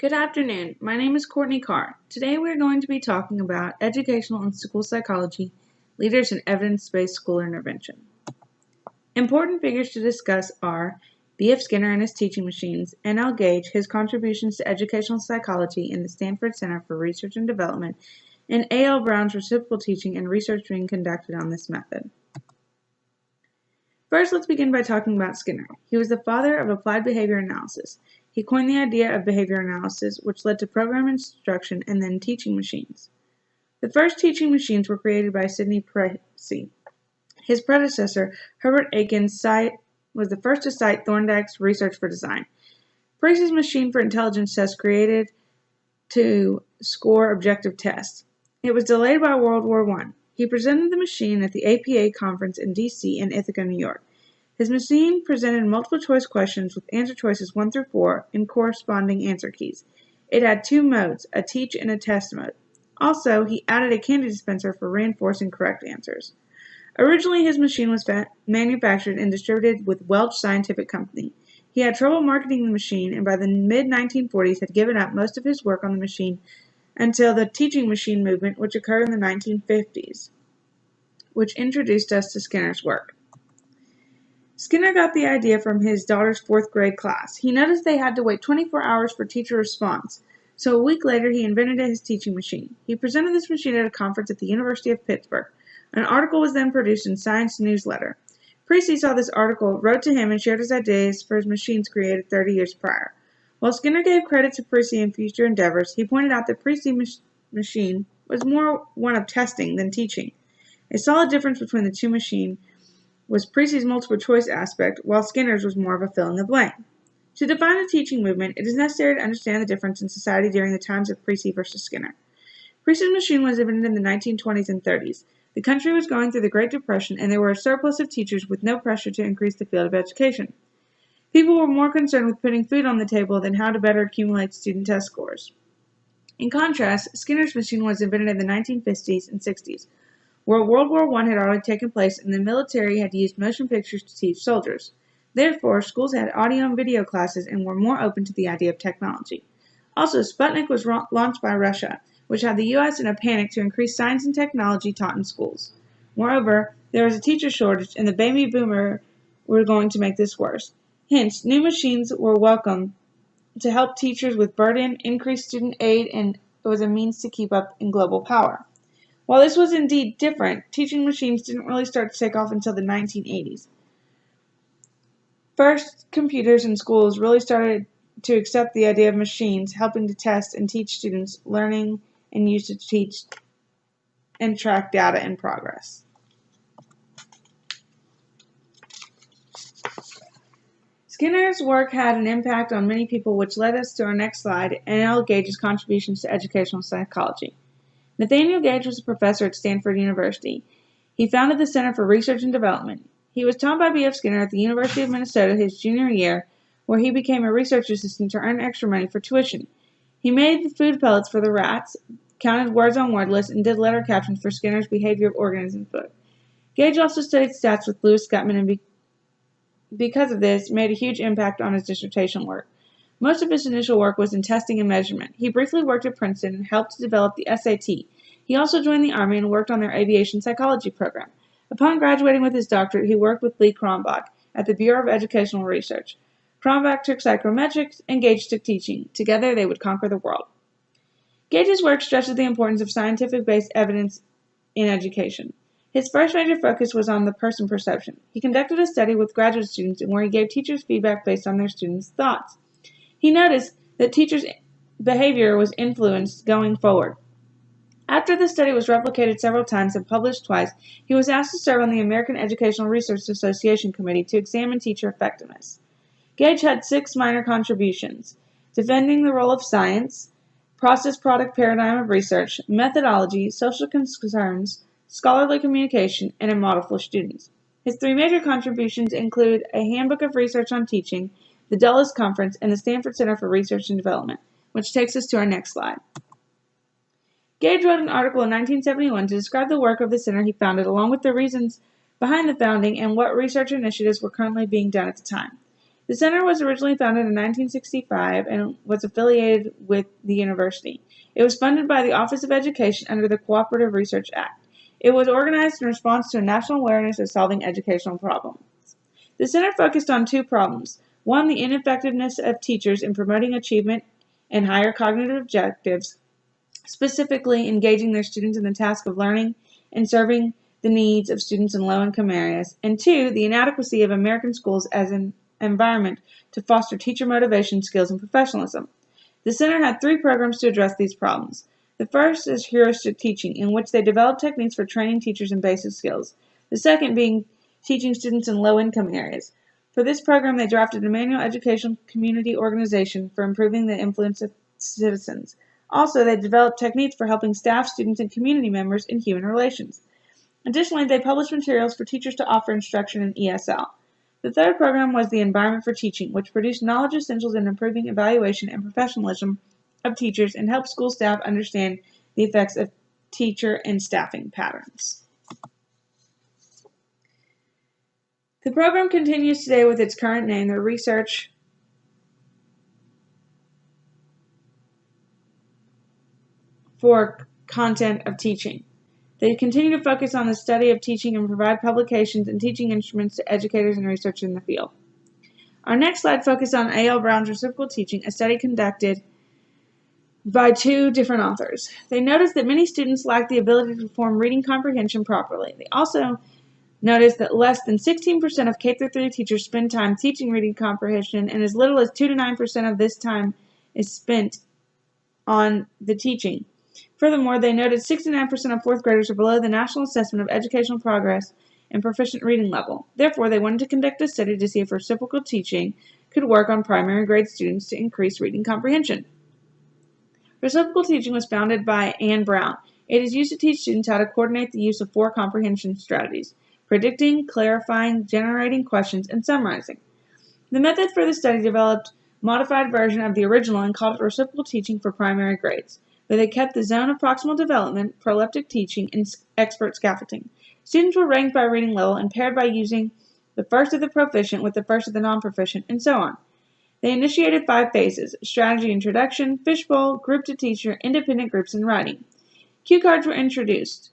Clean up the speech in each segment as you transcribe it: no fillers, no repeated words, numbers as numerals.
Good afternoon. My name is Courtney Carr. Today we are going to be talking about educational and school psychology, leaders in evidence-based school intervention. Important figures to discuss are B.F. Skinner and his teaching machines, N.L. Gage, his contributions to educational psychology in the Stanford Center for Research and Development, and A.L. Brown's reciprocal teaching and research being conducted on this method. First, let's begin by talking about Skinner. He was the father of applied behavior analysis. He coined the idea of behavior analysis, which led to program instruction and then teaching machines. The first teaching machines were created by Sidney Preissy. His predecessor, Herbert Aiken's was the first to cite Thorndike's research for design. Preissy's machine for intelligence test created to score objective tests. It was delayed by World War I. He presented the machine at the APA conference in D.C. and Ithaca, New York. His machine presented multiple-choice questions with answer choices 1 through 4 and corresponding answer keys. It had two modes, a teach and a test mode. Also, he added a candy dispenser for reinforcing correct answers. Originally, his machine was manufactured and distributed with Welch Scientific Company. He had trouble marketing the machine, and by the mid-1940s had given up most of his work on the machine until the teaching machine movement, which occurred in the 1950s, which introduced us to Skinner's work. Skinner got the idea from his daughter's 4th grade class. He noticed they had to wait 24 hours for teacher response, so a week later he invented his teaching machine. He presented this machine at a conference at the University of Pittsburgh. An article was then produced in Science Newsletter. Preissy saw this article, wrote to him, and shared his ideas for his machines created 30 years prior. While Skinner gave credit to Preissy in future endeavors, he pointed out that Preissy's machine was more one of testing than teaching. A solid difference between the two machines was Preissy's multiple-choice aspect, while Skinner's was more of a fill-in-the-blank. To define the teaching movement, it is necessary to understand the difference in society during the times of Preissy versus Skinner. Preissy's machine was invented in the 1920s and 30s. The country was going through the Great Depression, and there were a surplus of teachers with no pressure to increase the field of education. People were more concerned with putting food on the table than how to better accumulate student test scores. In contrast, Skinner's machine was invented in the 1950s and 60s, where World War I had already taken place and the military had used motion pictures to teach soldiers. Therefore, schools had audio and video classes and were more open to the idea of technology. Also, Sputnik was launched by Russia, which had the U.S. in a panic to increase science and technology taught in schools. Moreover, there was a teacher shortage, and the baby boomer were going to make this worse. Hence, new machines were welcome to help teachers with burden, increase student aid, and it was a means to keep up in global power. While this was indeed different, teaching machines didn't really start to take off until the 1980s. First, computers in schools really started to accept the idea of machines helping to test and teach students, learning and used to teach and track data and progress. Skinner's work had an impact on many people, which led us to our next slide, N.L. Gage's contributions to educational psychology. Nathaniel Gage was a professor at Stanford University. He founded the Center for Research and Development. He was taught by B.F. Skinner at the University of Minnesota his junior year, where he became a research assistant to earn extra money for tuition. He made the food pellets for the rats, counted words on word lists, and did letter captions for Skinner's Behavior of Organisms book. Gage also studied stats with Lewis Gutman and because of this, made a huge impact on his dissertation work. Most of his initial work was in testing and measurement. He briefly worked at Princeton and helped to develop the SAT. He also joined the Army and worked on their aviation psychology program. Upon graduating with his doctorate, he worked with Lee Cronbach at the Bureau of Educational Research. Cronbach took psychometrics and Gage took teaching. Together, they would conquer the world. Gage's work stresses the importance of scientific-based evidence in education. His first major focus was on the person perception. He conducted a study with graduate students where he gave teachers feedback based on their students' thoughts. He noticed that teachers' behavior was influenced going forward. After the study was replicated several times and published twice, he was asked to serve on the American Educational Research Association Committee to examine teacher effectiveness. Gage had 6 minor contributions: defending the role of science, process-product paradigm of research, methodology, social concerns, scholarly communication, and a model for students. His 3 major contributions include a handbook of research on teaching, the Dulles Conference, and the Stanford Center for Research and Development, which takes us to our next slide. Gage wrote an article in 1971 to describe the work of the center he founded, along with the reasons behind the founding and what research initiatives were currently being done at the time. The center was originally founded in 1965 and was affiliated with the university. It was funded by the Office of Education under the Cooperative Research Act. It was organized in response to a national awareness of solving educational problems. The center focused on two problems. One, the ineffectiveness of teachers in promoting achievement and higher cognitive objectives, specifically engaging their students in the task of learning and serving the needs of students in low-income areas. And two, the inadequacy of American schools as an environment to foster teacher motivation, skills, and professionalism. The center had three programs to address these problems. The first is heuristic teaching, in which they developed techniques for training teachers in basic skills. The second being teaching students in low-income areas. For this program, they drafted a manual educational community organization for improving the influence of citizens. Also, they developed techniques for helping staff, students, and community members in human relations. Additionally, they published materials for teachers to offer instruction in ESL. The third program was the Environment for Teaching, which produced knowledge essentials in improving evaluation and professionalism of teachers and helped school staff understand the effects of teacher and staffing patterns. The program continues today with its current name, the Research for Content of Teaching. They continue to focus on the study of teaching and provide publications and teaching instruments to educators and researchers in the field. Our next slide focuses on A.L. Brown's reciprocal teaching, a study conducted by two different authors. They noticed that many students lack the ability to perform reading comprehension properly. They also noticed that less than 16% of K-3 teachers spend time teaching reading comprehension, and as little as 2 to 9% of this time is spent on the teaching. Furthermore, they noted 69% of fourth graders are below the National Assessment of Educational Progress and Proficient Reading level. Therefore, they wanted to conduct a study to see if reciprocal teaching could work on primary grade students to increase reading comprehension. Reciprocal teaching was founded by Anne Brown. It is used to teach students how to coordinate the use of 4 comprehension strategies: predicting, clarifying, generating questions, and summarizing. The method for the study developed a modified version of the original and called it reciprocal teaching for primary grades, where they kept the zone of proximal development, proleptic teaching, and expert scaffolding. Students were ranked by reading level and paired by using the first of the proficient with the first of the non-proficient, and so on. They initiated 5 phases: strategy introduction, fishbowl, group to teacher, independent groups, and writing. Cue cards were introduced.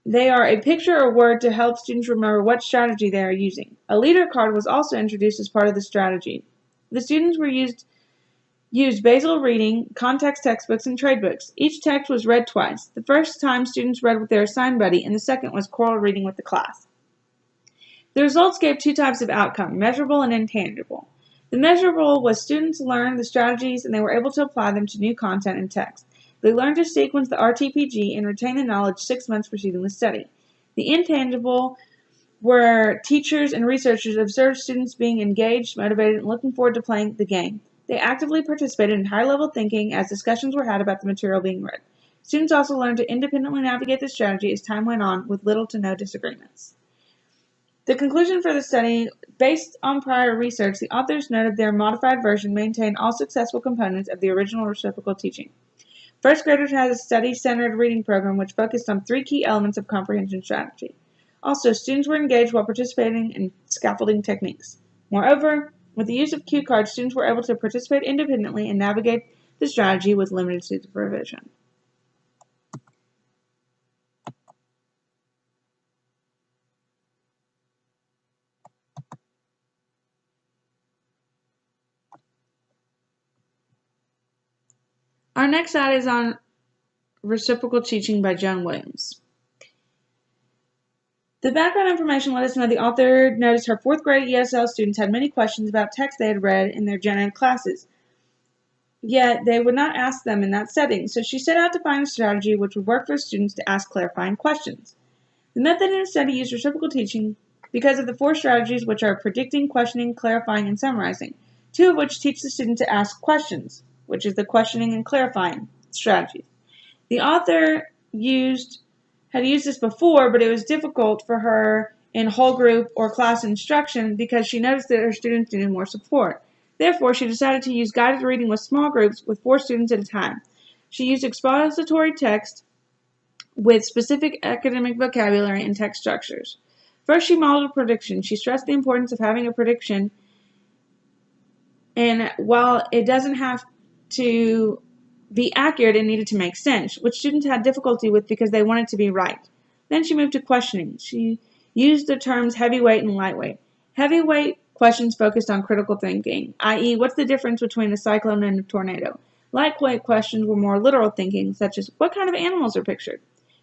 They are a picture or word to help students remember what strategy they are using. A leader card was also introduced as part of the strategy. The students were used basal reading, context textbooks, and trade books. Each text was read twice. The first time students read with their assigned buddy, and the second was choral reading with the class. The results gave 2 types of outcome, measurable and intangible. The measurable was students learned the strategies and they were able to apply them to new content and text. They learned to sequence the RTPG and retain the knowledge 6 months preceding the study. The intangible were teachers and researchers observed students being engaged, motivated, and looking forward to playing the game. They actively participated in high-level thinking as discussions were had about the material being read. Students also learned to independently navigate the strategy as time went on with little to no disagreements. The conclusion for the study: based on prior research, the authors noted their modified version maintained all successful components of the original reciprocal teaching. First graders had a study-centered reading program which focused on 3 key elements of comprehension strategy. Also, students were engaged while participating in scaffolding techniques. Moreover, with the use of cue cards, students were able to participate independently and navigate the strategy with limited supervision. Our next slide is on reciprocal teaching by Joan Williams. The background information let us know the author noticed her 4th grade ESL students had many questions about texts they had read in their gen ed classes, yet they would not ask them in that setting, so she set out to find a strategy which would work for students to ask clarifying questions. The method in the study used reciprocal teaching because of the 4 strategies, which are predicting, questioning, clarifying, and summarizing, 2 of which teach the student to ask questions, which is the questioning and clarifying strategies. The author had used this before, but it was difficult for her in whole group or class instruction because she noticed that her students needed more support. Therefore, she decided to use guided reading with small groups with 4 students at a time. She used expository text with specific academic vocabulary and text structures. First, she modeled a prediction. She stressed the importance of having a prediction And while it doesn't have to be accurate, it needed to make sense, which students had difficulty with because they wanted to be right. Then she moved to questioning. She used the terms heavyweight and lightweight. Heavyweight questions focused on critical thinking, i.e., what's the difference between a cyclone and a tornado? Lightweight questions were more literal thinking, such as what kind of animals are pictured?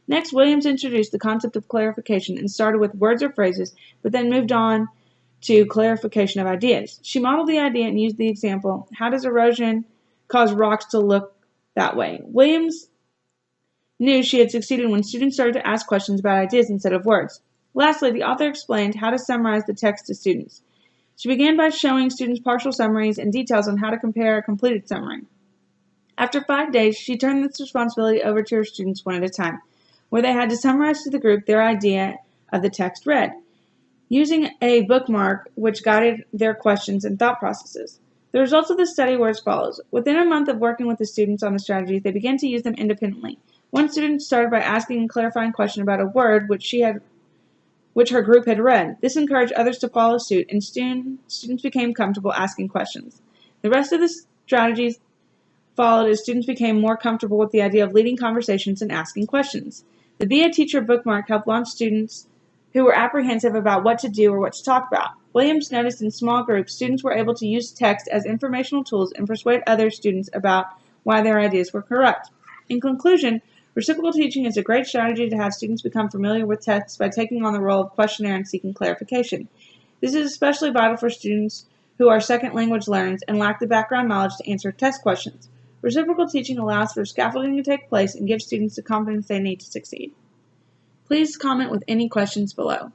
Next, Williams introduced the concept of clarification and started with words or phrases, but then moved on to clarification of ideas. She modeled the idea and used the example, how does erosion cause rocks to look that way? Williams knew she had succeeded when students started to ask questions about ideas instead of words. Lastly, the author explained how to summarize the text to students. She began by showing students partial summaries and details on how to compare a completed summary. After 5 days, she turned this responsibility over to her students one at a time, where they had to summarize to the group their idea of the text read, using a bookmark which guided their questions and thought processes. The results of the study were as follows. Within a month of working with the students on the strategies, they began to use them independently. One student started by asking a clarifying question about a word which her group had read. This encouraged others to follow suit, and students became comfortable asking questions. The rest of the strategies followed as students became more comfortable with the idea of leading conversations and asking questions. The Be a Teacher bookmark helped launch students who were apprehensive about what to do or what to talk about. Williams noticed in small groups, students were able to use text as informational tools and persuade other students about why their ideas were correct. In conclusion, reciprocal teaching is a great strategy to have students become familiar with text by taking on the role of questionnaire and seeking clarification. This is especially vital for students who are second language learners and lack the background knowledge to answer test questions. Reciprocal teaching allows for scaffolding to take place and gives students the confidence they need to succeed. Please comment with any questions below.